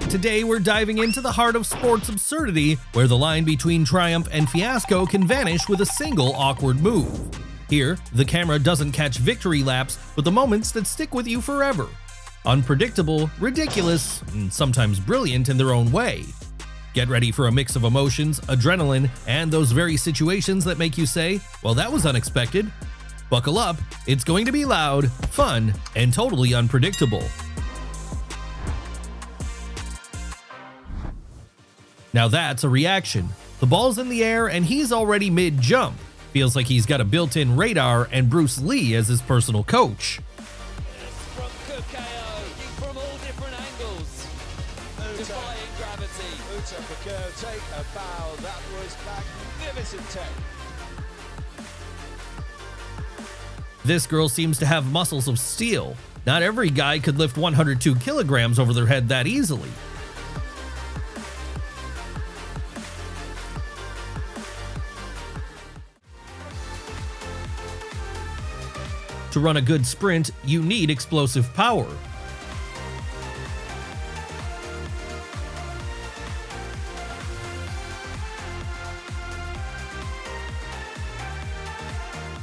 today we're diving into the heart of sports absurdity, where the line between triumph and fiasco can vanish with a single awkward move. Here, the camera doesn't catch victory laps, but the moments that stick with you forever. Unpredictable, ridiculous, and sometimes brilliant in their own way. Get ready for a mix of emotions, adrenaline, and those very situations that make you say, well, that was unexpected. Buckle up, it's going to be loud, fun, and totally unpredictable. Now that's a reaction. The ball's in the air and he's already mid-jump. Feels like he's got a built-in radar and Bruce Lee as his personal coach. From all different angles, defying gravity. Take a bow. That was magnificent tech. This girl seems to have muscles of steel. Not every guy could lift 102 kilograms over their head that easily. To run a good sprint, you need explosive power.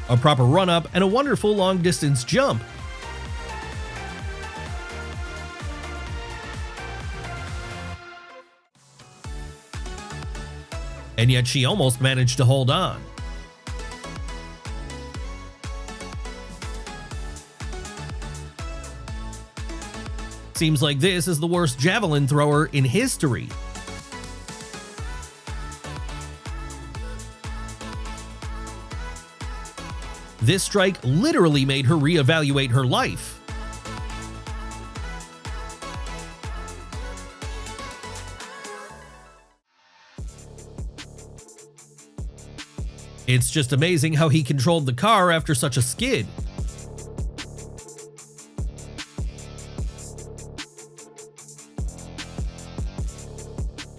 A proper run-up, and a wonderful long-distance jump. And yet she almost managed to hold on. Seems like this is the worst javelin thrower in history. This strike literally made her reevaluate her life. It's just amazing how he controlled the car after such a skid.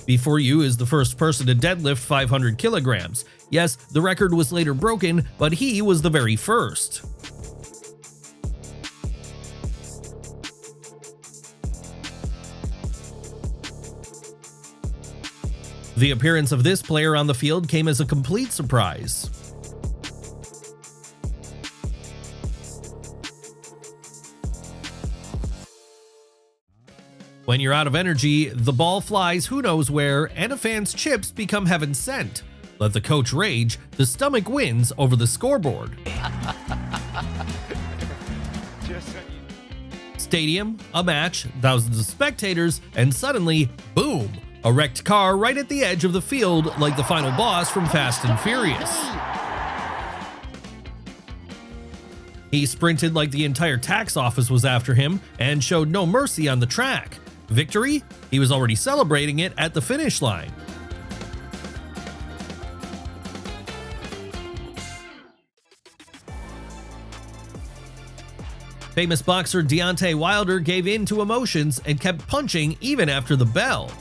Before you is the first person to deadlift 500 kilograms. Yes, the record was later broken, but he was the very first. The appearance of this player on the field came as a complete surprise. When you're out of energy, the ball flies who knows where, and a fan's chips become heaven sent. Let the coach rage, the stomach wins over the scoreboard. Stadium, a match, thousands of spectators, and suddenly, boom! A wrecked car right at the edge of the field like the final boss from Fast and Furious. He sprinted like the entire tax office was after him and showed no mercy on the track. Victory? He was already celebrating it at the finish line. Famous boxer Deontay Wilder gave in to emotions and kept punching even after the bell.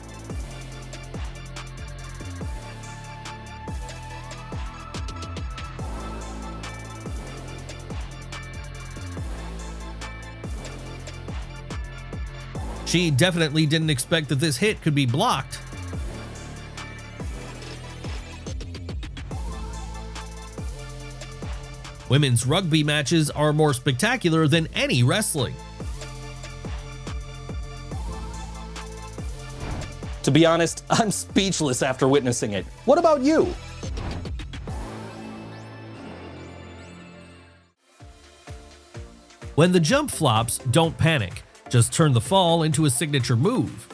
She definitely didn't expect that this hit could be blocked. Women's rugby matches are more spectacular than any wrestling. To be honest, I'm speechless after witnessing it. What about you? When the jump flops, don't panic. Just turn the fall into a signature move.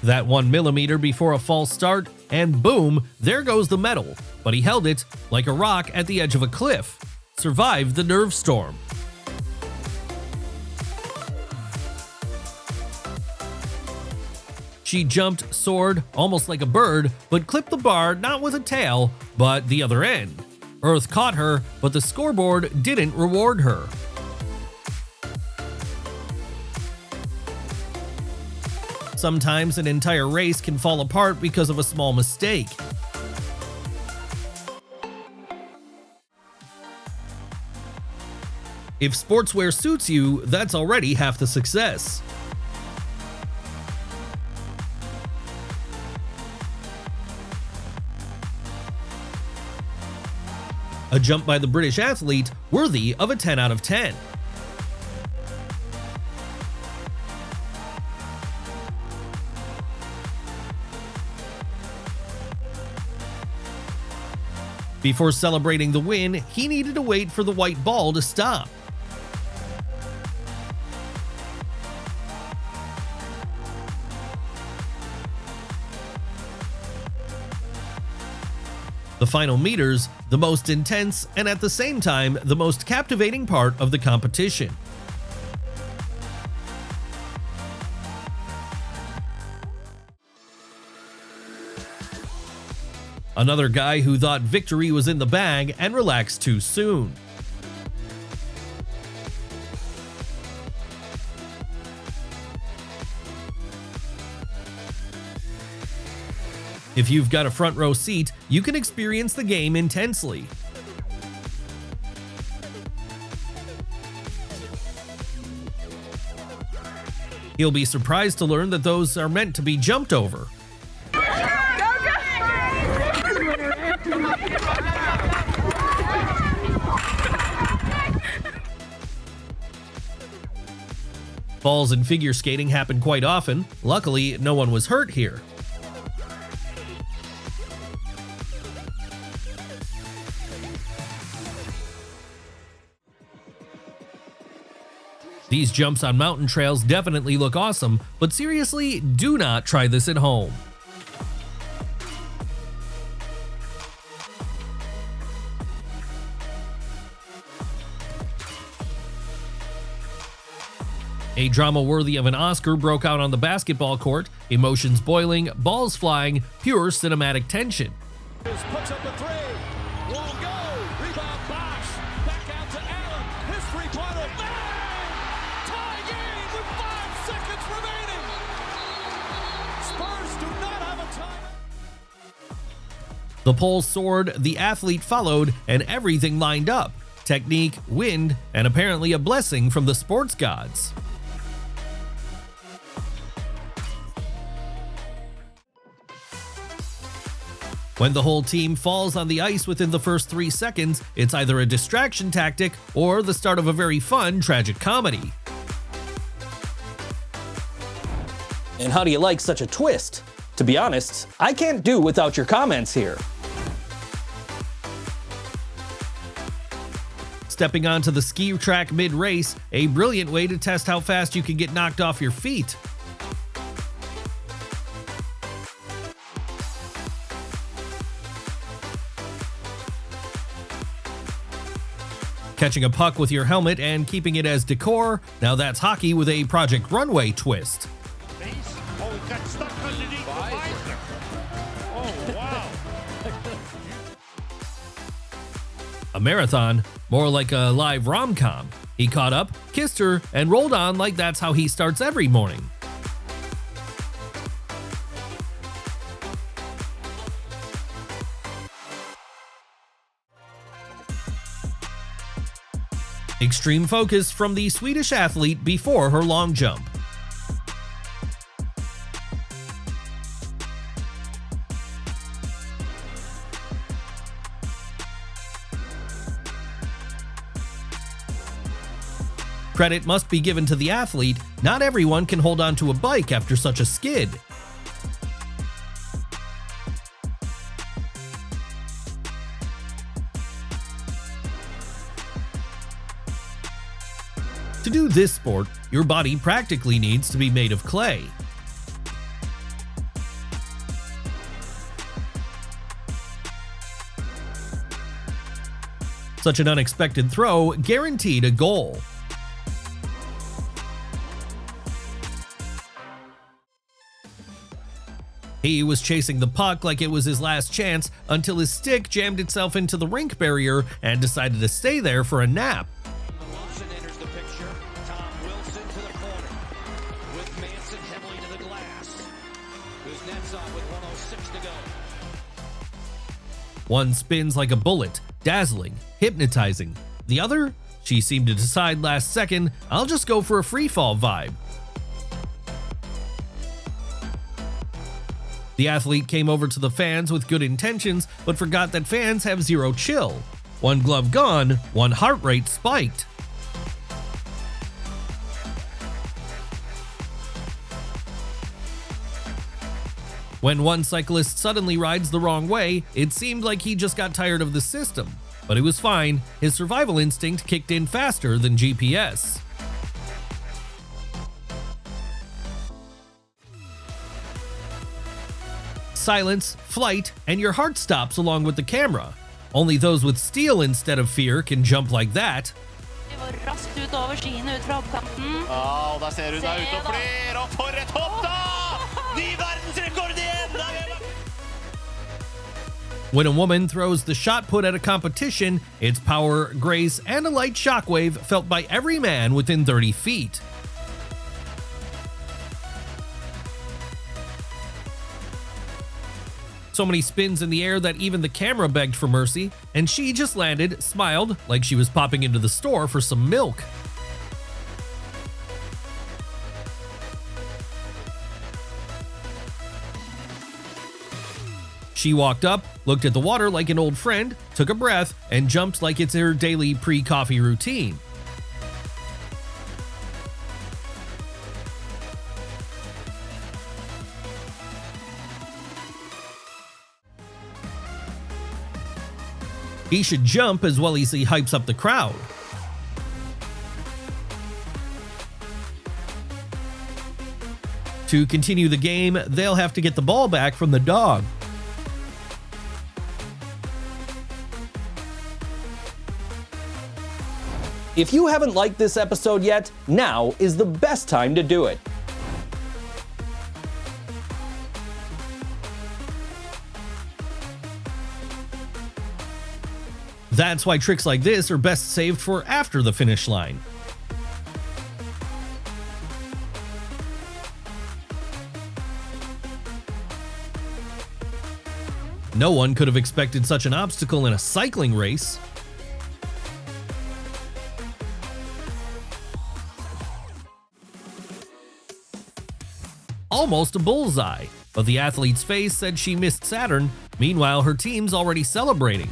That 1 millimeter before a false start, and boom, there goes the medal. But he held it like a rock at the edge of a cliff. Survived the nerve storm. She jumped, soared, almost like a bird, but clipped the bar not with a tail, but the other end. Earth caught her, but the scoreboard didn't reward her. Sometimes an entire race can fall apart because of a small mistake. If sportswear suits you, that's already half the success. A jump by the British athlete worthy of a 10 out of 10. Before celebrating the win, he needed to wait for the white ball to stop. The final meters, the most intense and at the same time the most captivating part of the competition. Another guy who thought victory was in the bag and relaxed too soon. If you've got a front row seat, you can experience the game intensely. You'll be surprised to learn that those are meant to be jumped over. Falls in figure skating happen quite often. Luckily, no one was hurt here. These jumps on mountain trails definitely look awesome, but seriously, do not try this at home. A drama worthy of an Oscar broke out on the basketball court, emotions boiling, balls flying, pure cinematic tension. Puts up the three. Won't go. Rebound Bosch. Back out to Allen. His three-pointer. Bang! Tie game with 5 seconds remaining. Spurs do not have a time. The pole soared, the athlete followed, and everything lined up. Technique, wind, and apparently a blessing from the sports gods. When the whole team falls on the ice within the first 3 seconds, it's either a distraction tactic or the start of a very fun, tragic comedy. And how do you like such a twist? To be honest, I can't do without your comments here. Stepping onto the ski track mid-race, a brilliant way to test how fast you can get knocked off your feet. Catching a puck with your helmet and keeping it as decor, now that's hockey with a Project Runway twist. Oh, it got stuck underneath the visor. Oh, wow. A marathon, more like a live rom-com. He caught up, kissed her, and rolled on like that's how he starts every morning. Extreme focus from the Swedish athlete before her long jump. Credit must be given to the athlete. Not everyone can hold on to a bike after such a skid. To do this sport, your body practically needs to be made of clay. Such an unexpected throw guaranteed a goal. He was chasing the puck like it was his last chance until his stick jammed itself into the rink barrier and decided to stay there for a nap. Wilson enters the picture. Tom Wilson to the corner. With Manson heavily to the glass. Kuznetsov with 1:06 to go. One spins like a bullet, dazzling, hypnotizing. The other, She seemed to decide last second, I'll just go for a freefall vibe. The athlete came over to the fans with good intentions, but forgot that fans have zero chill. One glove gone, one heart rate spiked. When one cyclist suddenly rides the wrong way, it seemed like he just got tired of the system. But it was fine, his survival instinct kicked in faster than GPS. Silence, flight, and your heart stops along with the camera. Only those with steel instead of fear can jump like that. Raskt ut over skiene ut fra oppkanten. Ja, og der ser hun deg ute og fler, og for et hopp da! Ny verdensrekord igjen! When a woman throws the shot put at a competition, its power, grace, and a light shockwave felt by every man within 30 feet. So many spins in the air that even the camera begged for mercy, and she just landed, smiled, like she was popping into the store for some milk. She walked up, looked at the water like an old friend, took a breath, and jumped like it's her daily pre-coffee routine. He should jump as well as he hypes up the crowd. To continue the game, they'll have to get the ball back from the dog. If you haven't liked this episode yet, now is the best time to do it. That's why tricks like this are best saved for after the finish line. No one could have expected such an obstacle in a cycling race. Almost a bullseye, but the athlete's face said she missed Saturn. Meanwhile, her team's already celebrating.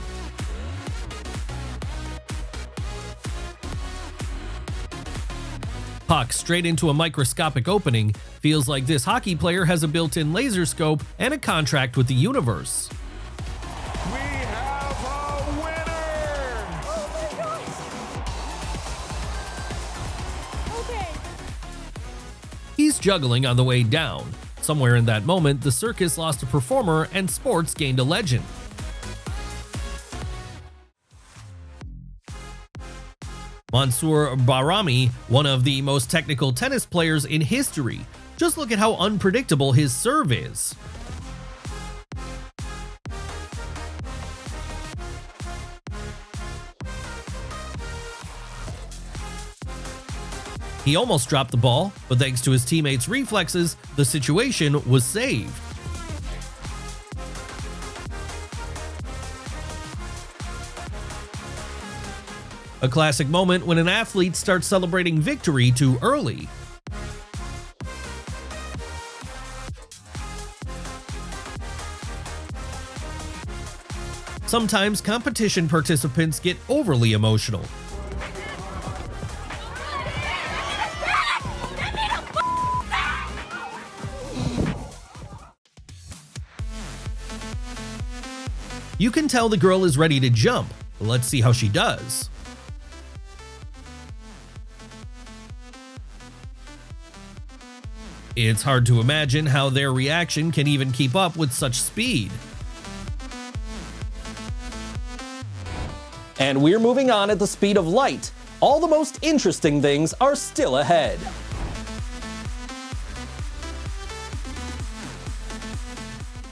Puck straight into a microscopic opening. Feels like this hockey player has a built-in laser scope and a contract with the universe. We have a winner! Okay. He's juggling on the way down. Somewhere in that moment, the circus lost a performer and sports gained a legend. Mansour Bahrami, one of the most technical tennis players in history. Just look at how unpredictable his serve is. He almost dropped the ball, but thanks to his teammates' reflexes, the situation was saved. A classic moment when an athlete starts celebrating victory too early. Sometimes competition participants get overly emotional. You can tell the girl is ready to jump. Let's see how she does. It's hard to imagine how their reaction can even keep up with such speed. And we're moving on at the speed of light. All the most interesting things are still ahead.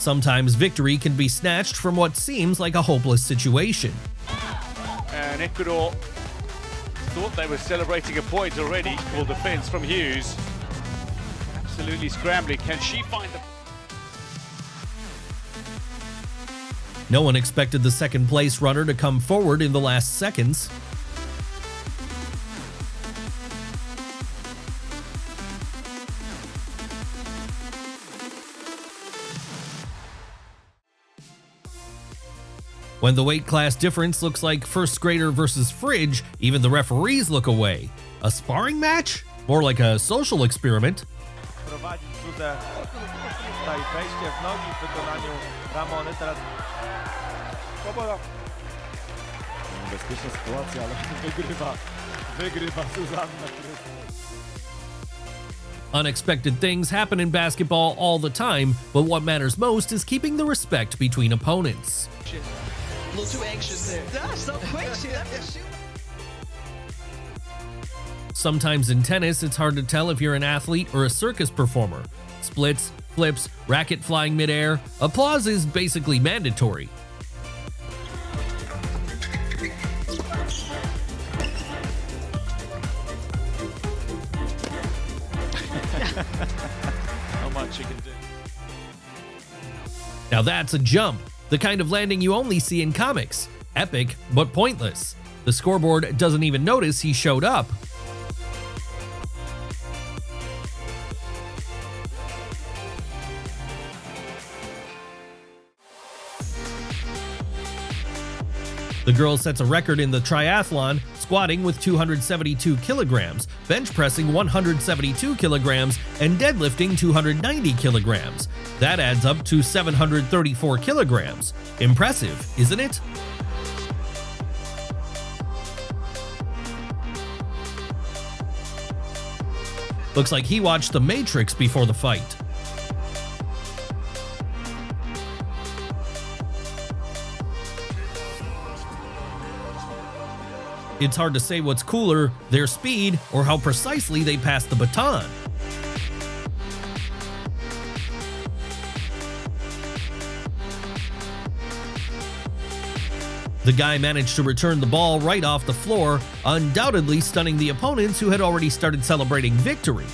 Sometimes victory can be snatched from what seems like a hopeless situation. And Ecuador thought they were celebrating a point already. Called defense from Hughes. Absolutely scrambling. Can she find the... No one expected the second place runner to come forward in the last seconds. When the weight class difference looks like first grader versus fridge, even the referees look away. A sparring match? More like a social experiment. Prowadzić cudze tutaj wejście w nogi w wykonaniu Ramony. Teraz Swoboda. Niebezpieczna sytuacja, ale wygrywa Zuzanna. Unexpected things happen in basketball all the time, but what matters most is keeping the respect between opponents. A little too anxious there. That's so quick. She left the shoot. Sometimes in tennis, it's hard to tell if you're an athlete or a circus performer. Splits, flips, racket flying midair, applause is basically mandatory. How much you can do. Now that's a jump, the kind of landing you only see in comics. Epic, but pointless. The scoreboard doesn't even notice he showed up. The girl sets a record in the triathlon, squatting with 272 kilograms, bench pressing 172 kilograms, and deadlifting 290 kilograms. That adds up to 734 kilograms. Impressive, isn't it? Looks like he watched The Matrix before the fight. It's hard to say what's cooler, their speed or how precisely they pass the baton. The guy managed to return the ball right off the floor, undoubtedly stunning the opponents who had already started celebrating victory.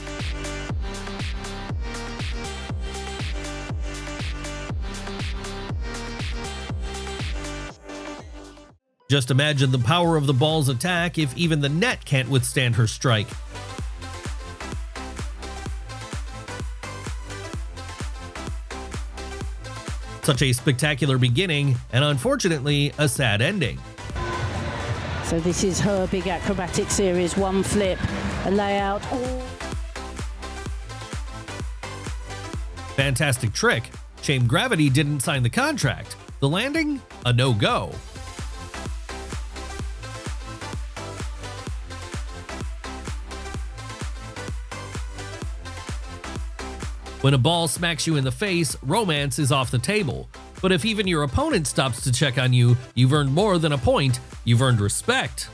Just imagine the power of the ball's attack if even the net can't withstand her strike. Such a spectacular beginning, and unfortunately, a sad ending. So this is her big acrobatic series, one flip, a layout. Fantastic trick. Shame gravity didn't sign the contract. The landing? A no-go. When a ball smacks you in the face, romance is off the table. But if even your opponent stops to check on you, you've earned more than a point, you've earned respect.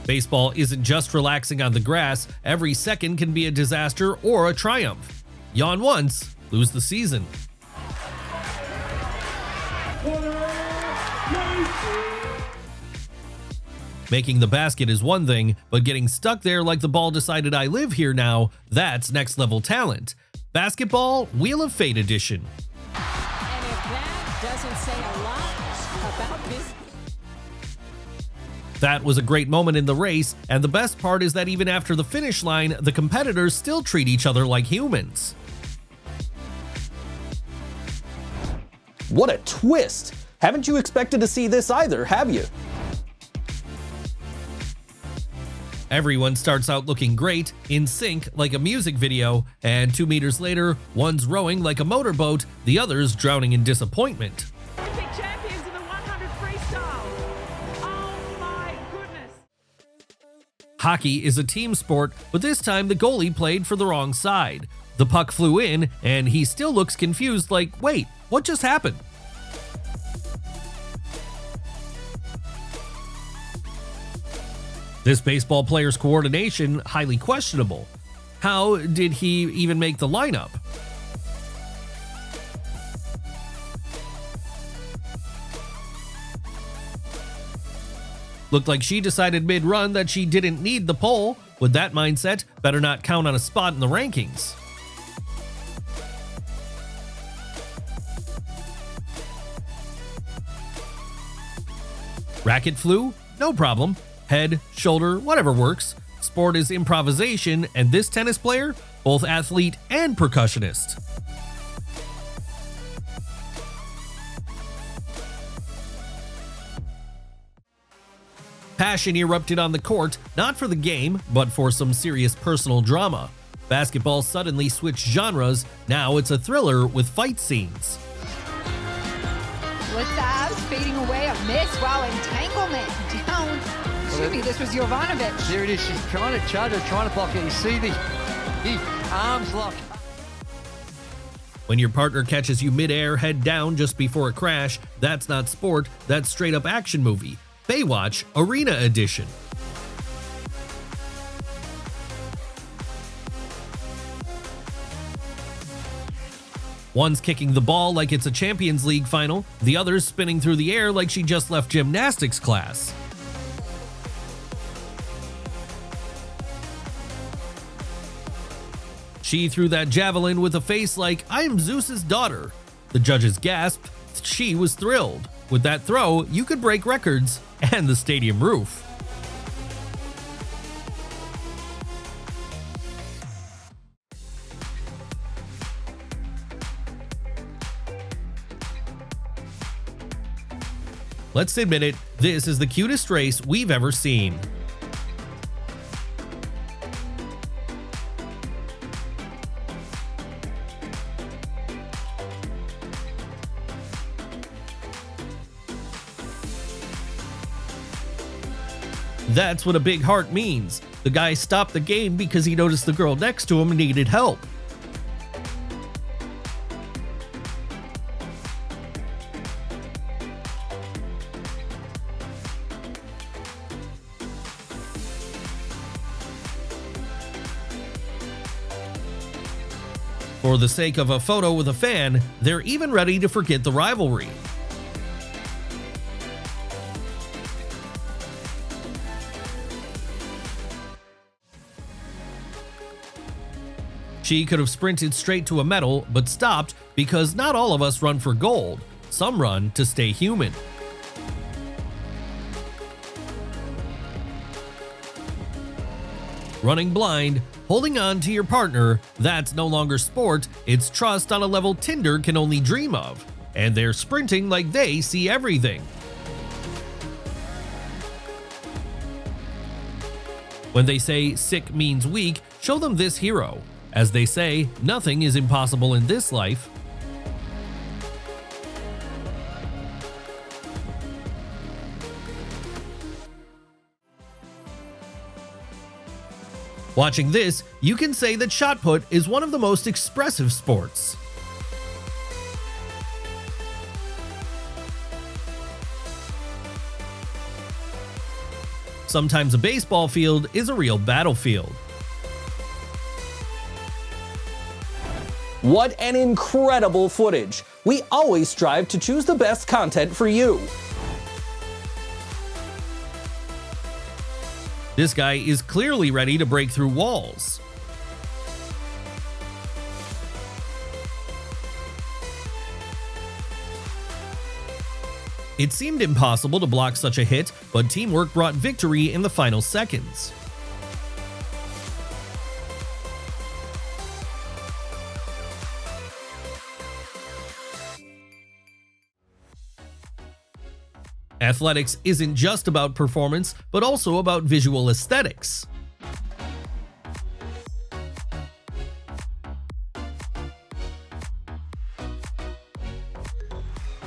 Baseball isn't just relaxing on the grass, every second can be a disaster or a triumph. Yawn once, lose the season. Making the basket is one thing, but getting stuck there like the ball decided I live here now, that's next level talent. Basketball Wheel of Fate edition. And if that doesn't say a lot about this. That was a great moment in the race, and the best part is that even after the finish line, the competitors still treat each other like humans. What a twist! Haven't you expected to see this either, have you? Everyone starts out looking great, in sync like a music video, and 2 meters later, one's rowing like a motorboat, the other's drowning in disappointment. Olympic champions in the 100 freestyle. Oh my goodness. Hockey is a team sport, but this time the goalie played for the wrong side. The puck flew in, and he still looks confused like, wait, what just happened? This baseball player's coordination, highly questionable. How did he even make the lineup? Looked like she decided mid-run that she didn't need the pole. With that mindset, better not count on a spot in the rankings. Racket flew? No problem. Head, shoulder, whatever works. Sport is improvisation, and this tennis player, both athlete and percussionist. Passion erupted on the court, not for the game, but for some serious personal drama. Basketball suddenly switched genres, now it's a thriller with fight scenes. Litzaz fading away, a miss, wow, entanglement down. Should be, this was Jovanovic. There it is, she's trying to charge her, trying to block it. You see the arms lock. When your partner catches you mid-air head down just before a crash, that's not sport, that's straight up action movie. Baywatch Arena Edition. One's kicking the ball like it's a Champions League final, the other's spinning through the air like she just left gymnastics class. She threw that javelin with a face like, "I'm Zeus's daughter." The judges gasped. She was thrilled. With that throw, you could break records and the stadium roof. Let's admit it, this is the cutest race we've ever seen. That's what a big heart means. The guy stopped the game because he noticed the girl next to him needed help. For the sake of a photo with a fan, they're even ready to forget the rivalry. She could have sprinted straight to a medal, but stopped because not all of us run for gold. Some run to stay human. Running blind, holding on to your partner, that's no longer sport, it's trust on a level Tinder can only dream of. And they're sprinting like they see everything. When they say sick means weak, show them this hero. As they say, nothing is impossible in this life. Watching this, you can say that shot put is one of the most expressive sports. Sometimes a baseball field is a real battlefield. What an incredible footage! We always strive to choose the best content for you. This guy is clearly ready to break through walls. It seemed impossible to block such a hit, but teamwork brought victory in the final seconds. Athletics isn't just about performance, but also about visual aesthetics.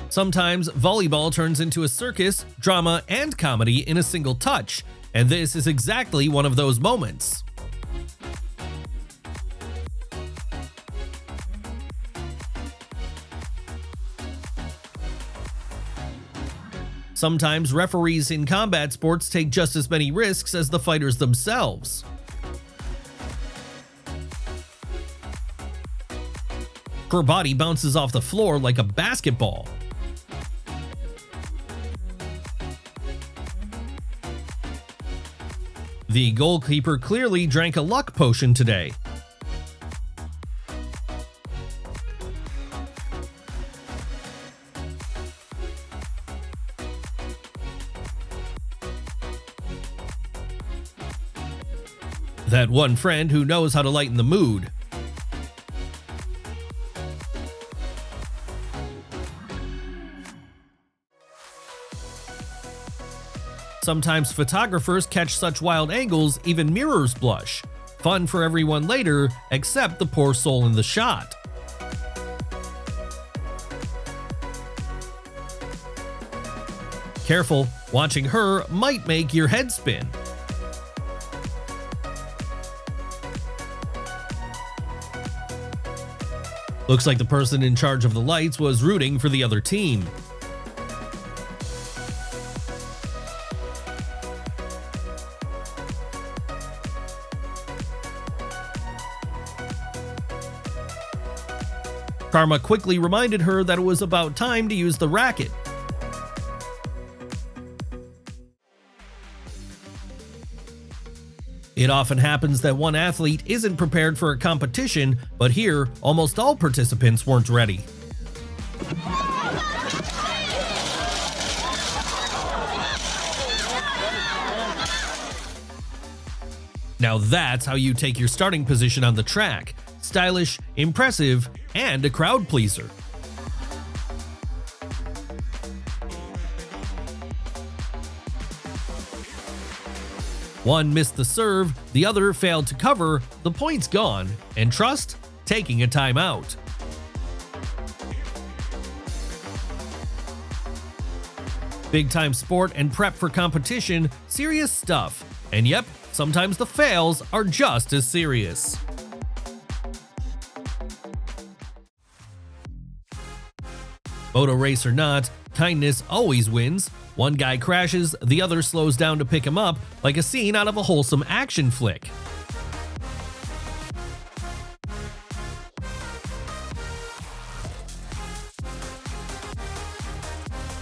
Sometimes volleyball turns into a circus, drama, and comedy in a single touch, and this is exactly one of those moments. Sometimes referees in combat sports take just as many risks as the fighters themselves. Her body bounces off the floor like a basketball. The goalkeeper clearly drank a luck potion today. That one friend who knows how to lighten the mood. Sometimes photographers catch such wild angles even mirrors blush. Fun for everyone later, except the poor soul in the shot. Careful, watching her might make your head spin. Looks like the person in charge of the lights was rooting for the other team. Karma quickly reminded her that it was about time to use the racket. It often happens that one athlete isn't prepared for a competition, but here, almost all participants weren't ready. Now that's how you take your starting position on the track. Stylish, impressive, and a crowd pleaser. One missed the serve, the other failed to cover, the point's gone, and trust? Taking a timeout. Big time sport and prep for competition, serious stuff. And yep, sometimes the fails are just as serious. Moto race or not, kindness always wins. One guy crashes, the other slows down to pick him up, like a scene out of a wholesome action flick.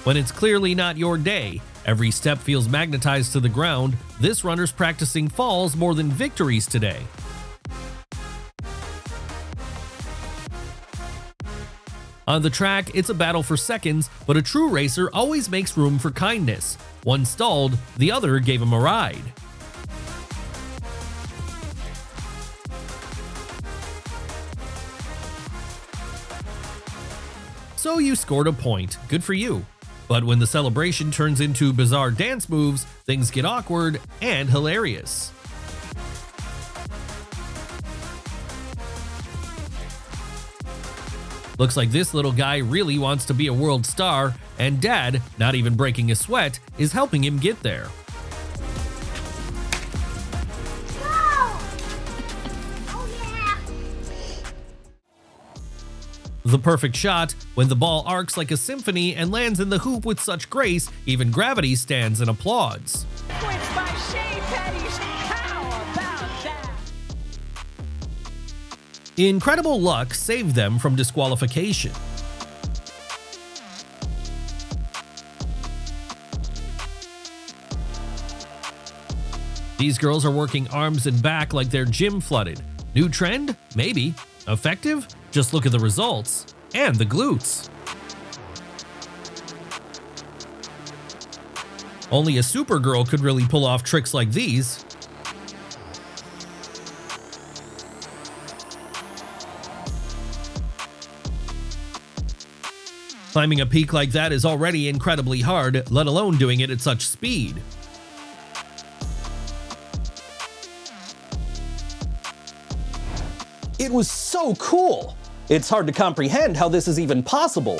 When it's clearly not your day, every step feels magnetized to the ground, this runner's practicing falls more than victories today. On the track, it's a battle for seconds, but a true racer always makes room for kindness. One stalled, the other gave him a ride. So you scored a point, good for you. But when the celebration turns into bizarre dance moves, things get awkward and hilarious. Looks like this little guy really wants to be a world star, and Dad, not even breaking a sweat, is helping him get there. The perfect shot, when the ball arcs like a symphony and lands in the hoop with such grace, even gravity stands and applauds. Incredible luck saved them from disqualification. These girls are working arms and back like they're gym flooded. New trend? Maybe. Effective? Just look at the results. And the glutes. Only a supergirl could really pull off tricks like these. Climbing a peak like that is already incredibly hard, let alone doing it at such speed. It was so cool! It's hard to comprehend how this is even possible.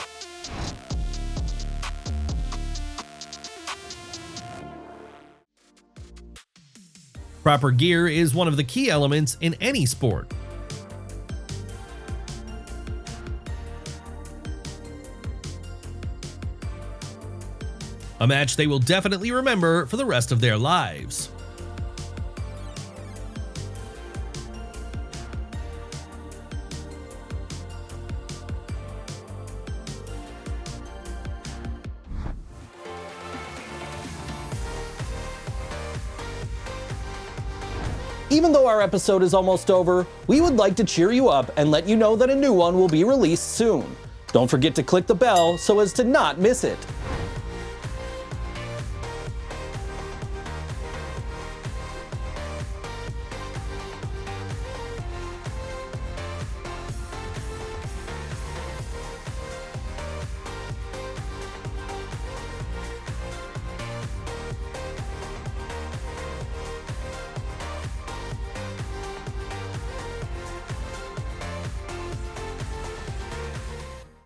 Proper gear is one of the key elements in any sport. A match they will definitely remember for the rest of their lives. Even though our episode is almost over, we would like to cheer you up and let you know that a new one will be released soon. Don't forget to click the bell so as to not miss it.